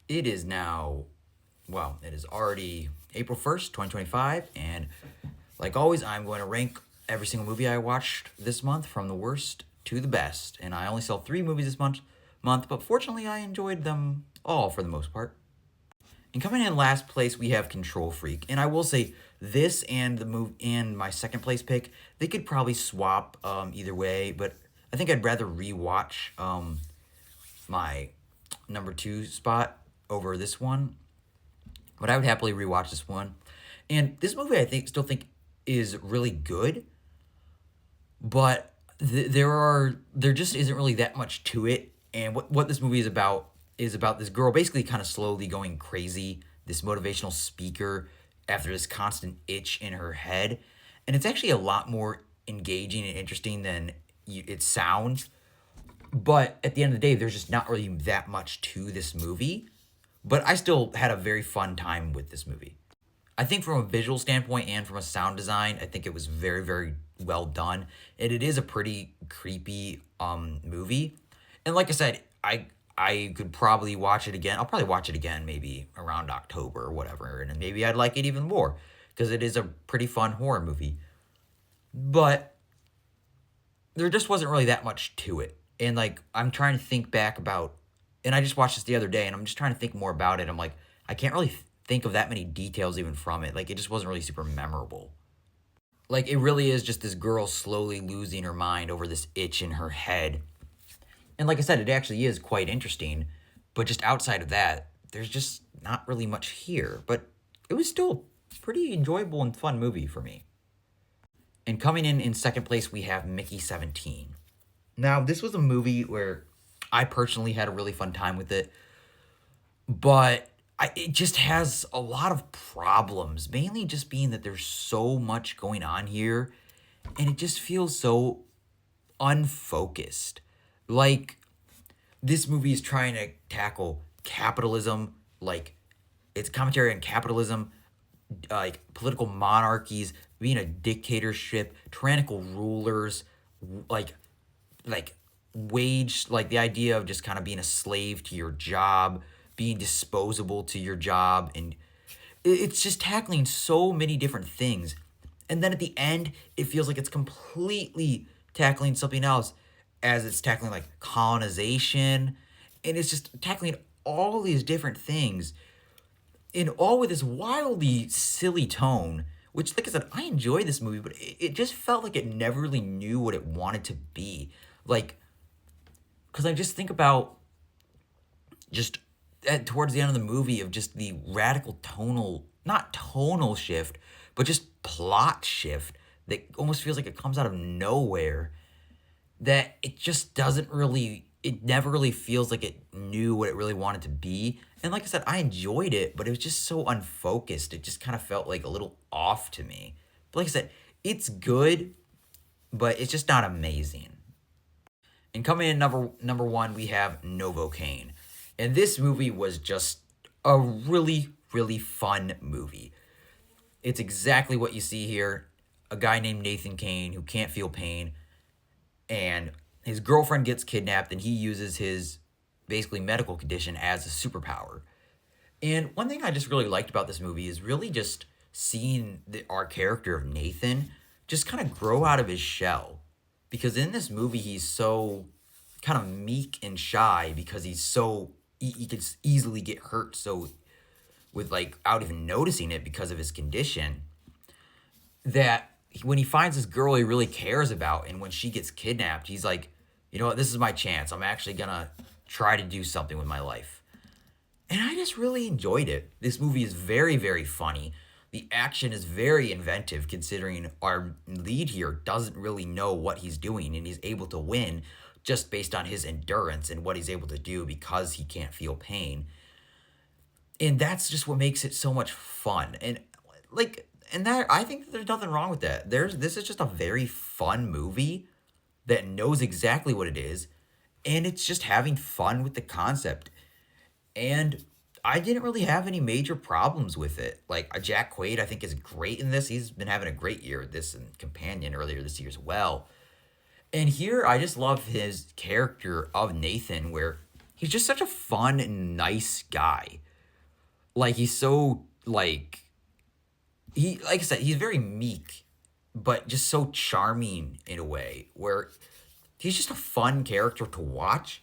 It is now, well, it is already April 1st, 2025, and like always, I'm going to rank every single movie I watched this month from the worst to the best. And I only saw 3 movies this month, but fortunately, I enjoyed them all for the most part. And coming in last place, we have Control Freak. And I will say, this and the move and my second place pick, they could probably swap either way, but I think I'd rather rewatch my number 2 spot over this one. But I would happily rewatch this one. And this movie, I think, still think is really good, but there just isn't really that much to it. And what this movie is about this girl basically kind of slowly going crazy, this motivational speaker after this constant itch in her head. And it's actually a lot more engaging and interesting than it sounds. But at the end of the day, there's just not really that much to this movie. But I still had a very fun time with this movie. I think from a visual standpoint and from a sound design, I think it was very, very well done. And it is a pretty creepy movie. And like I said, I could probably watch it again. I'll probably watch it again maybe around October or whatever, and maybe I'd like it even more because it is a pretty fun horror movie. But there just wasn't really that much to it. And like I'm trying to think back about, and I just watched this the other day and I'm just trying to think more about it. I'm like, I can't really think of that many details even from it. Like it just wasn't really super memorable. Like it really is just this girl slowly losing her mind over this itch in her head. And like I said, it actually is quite interesting. But just outside of that, there's just not really much here. But it was still a pretty enjoyable and fun movie for me. And coming in second place, we have Mickey 17. Now, this was a movie where I personally had a really fun time with it, but it just has a lot of problems, mainly just being that there's so much going on here, and it just feels so unfocused. Like, this movie is trying to tackle capitalism, like, it's commentary on capitalism, like political monarchies, being a dictatorship, tyrannical rulers, like like like the idea of just kind of being a slave to your job, being disposable to your job, and it's just tackling so many different things. And then at the end, it feels like it's completely tackling something else as it's tackling like colonization, and it's just tackling all these different things in all with this wildly silly tone, which, like I said, I enjoy this movie, but it just felt like it never really knew what it wanted to be. Like, because I just think about just towards the end of the movie of just the radical tonal, not tonal shift, but just plot shift that almost feels like it comes out of nowhere. That it just doesn't really, it never really feels like it knew what it really wanted to be. And like I said, I enjoyed it, but it was just so unfocused. It just kind of felt like a little off to me. But like I said, it's good, but it's just not amazing. And coming in number one, we have Novocaine. And this movie was just a really, really fun movie. It's exactly what you see here. A guy named Nathan Kane who can't feel pain, and his girlfriend gets kidnapped, and he uses his basically medical condition as a superpower. And one thing I just really liked about this movie is really just seeing our character of Nathan just kind of grow out of his shell. Because in this movie, he's so kind of meek and shy because he could easily get hurt so with like without even noticing it because of his condition, that when he finds this girl he really cares about, and when she gets kidnapped, he's like, you know what, this is my chance. I'm actually gonna try to do something with my life. And I just really enjoyed it. This movie is very, very funny. The action is very inventive considering our lead here doesn't really know what he's doing, and he's able to win just based on his endurance and what he's able to do because he can't feel pain. And that's just what makes it so much fun. And like, and that I think that there's nothing wrong with that. This is just a very fun movie that knows exactly what it is, and it's just having fun with the concept. And I didn't really have any major problems with it. Like Jack Quaid, I think is great in this. He's been having a great year with this, and Companion earlier this year as well. And here, I just love his character of Nathan, where he's just such a fun and nice guy. Like, he's so, like, like I said, he's very meek, but just so charming in a way where he's just a fun character to watch.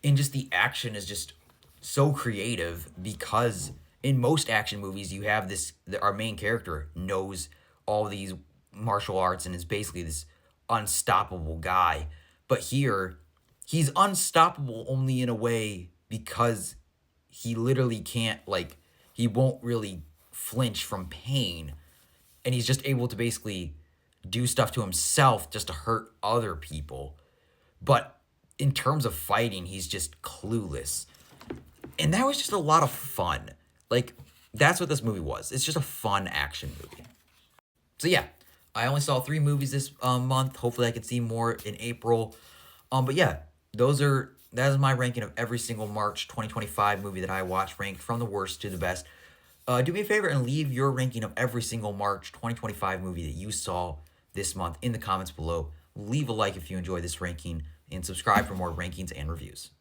And just the action is just so creative because in most action movies, you have our main character knows all these martial arts and is basically this unstoppable guy. But here, he's unstoppable only in a way because he literally can't, like, he won't really flinch from pain. And he's just able to basically do stuff to himself just to hurt other people. But in terms of fighting, he's just clueless. And that was just a lot of fun. Like, that's what this movie was. It's just a fun action movie. So yeah, I only saw 3 movies this month. Hopefully I can see more in April. But yeah, that is my ranking of every single March 2025 movie that I watched, ranked from the worst to the best. Do me a favor and leave your ranking of every single March 2025 movie that you saw this month in the comments below. Leave a like if you enjoyed this ranking, and subscribe for more rankings and reviews.